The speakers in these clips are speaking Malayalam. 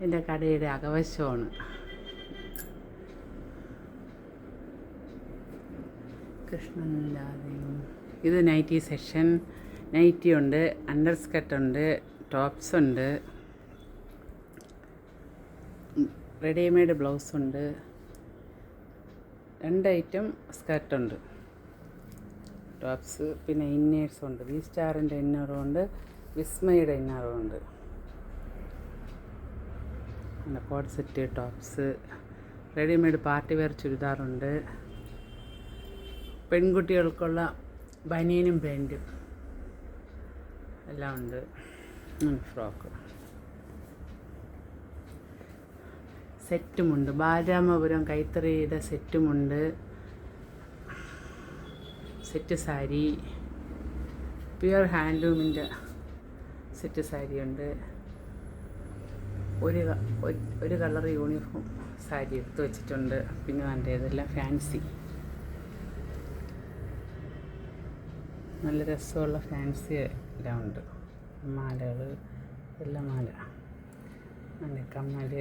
എൻ്റെ കടയുടെ അകവശമാണ്. കൃഷ്ണനില്ലാതെയും ഇത് നൈറ്റി സെക്ഷൻ. നൈറ്റി ഉണ്ട്, അണ്ടർ സ്കർട്ടുണ്ട്, ടോപ്സ് ഉണ്ട്, റെഡിമെയ്ഡ് ബ്ലൗസ് ഉണ്ട്, 2 ഐറ്റം സ്കർട്ടുണ്ട്, ടോപ്സ്. പിന്നെ ഇന്നേഴ്സും ഉണ്ട്. വി സ്റ്റാറിൻ്റെ ഇന്നറും ഉണ്ട്, വിസ്മയുടെ ഇന്നറും ഉണ്ട്. പിന്നെ coord set, tops, readymade party wear ചുരിദാറുണ്ട്, പെൺകുട്ടികൾക്കുള്ള ബനിയനും പാൻറ്റും എല്ലാം ഉണ്ട്. ഫ്രോക്ക് സെറ്റുമുണ്ട്. ബാലരാമപുരം കൈത്തറിയുടെ സെറ്റുമുണ്ട്. സെറ്റ് സാരി, പ്യുവർ ഹാൻഡ്ലൂമിൻ്റെ സെറ്റ് സാരിയുണ്ട്. ഒരു കളർ യൂണിഫോം സാരി എടുത്ത് വെച്ചിട്ടുണ്ട്. പിന്നെ വേണ്ട ഇതെല്ലാം ഫാൻസി, നല്ല രസമുള്ള ഫാൻസി എല്ലാം ഉണ്ട്. മാലകൾ, എല്ലാം മാല, നല്ല കമ്മൽ,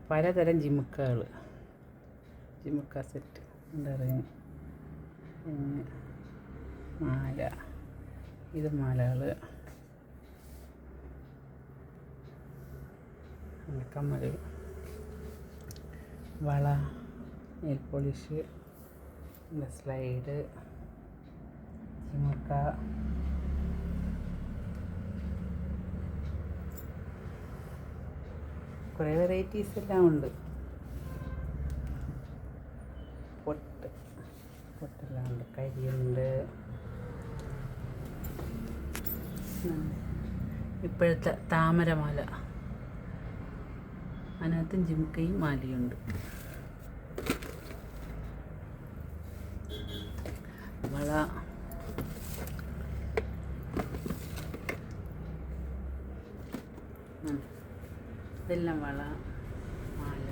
പലതരം ജിമുക്കകൾ, ജിമുക്ക സെറ്റ്, എന്താ പറയുക, പിന്നെ മാല, ഇത് മാലകൾ, കമ്മൽ, വള, നെയിൽ പോളിഷ്, സ്ലൈഡ്, ജിമുക്ക, കുറേ വെറൈറ്റീസ് എല്ലാം ഉണ്ട്. പൊട്ടെല്ലാം ഉണ്ട്, കരിയുണ്ട്. ഇപ്പോഴത്തെ താമരമാല, അതിനകത്തും ജിമുക്കയും മാലയുണ്ട്. വള, ഇതെല്ലാം വള, മാല,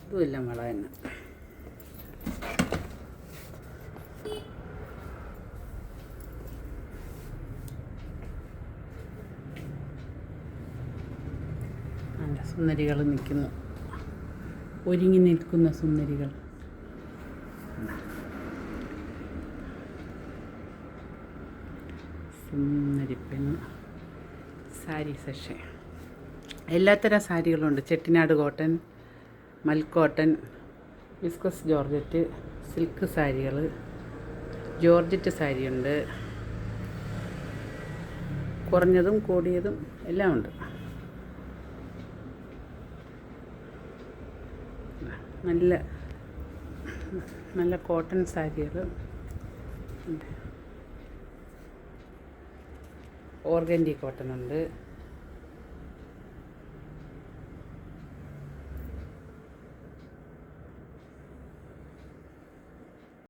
ഇതുമെല്ലാം വള തന്നെ. നല്ല സുന്ദരികൾ നിൽക്കുന്നു, ഒരുങ്ങി നിൽക്കുന്ന സുന്ദരികൾ. സുന്ദരിപ്പെണ്ണ് സാരി സെക്ഷൻ. എല്ലാത്തരം സാരികളുണ്ട്. Chettinad cotton, മൽക്കോട്ടൺ, viscous georgette, silk സാരികൾ, ജോർജറ്റ് സാരിയുണ്ട്. കുറഞ്ഞതും കൂടിയതും എല്ലാം ഉണ്ട്. നല്ല നല്ല കോട്ടൺ സാരികൾ ഉണ്ട്. ഓർഗൻഡി കോട്ടൺ ഉണ്ട്.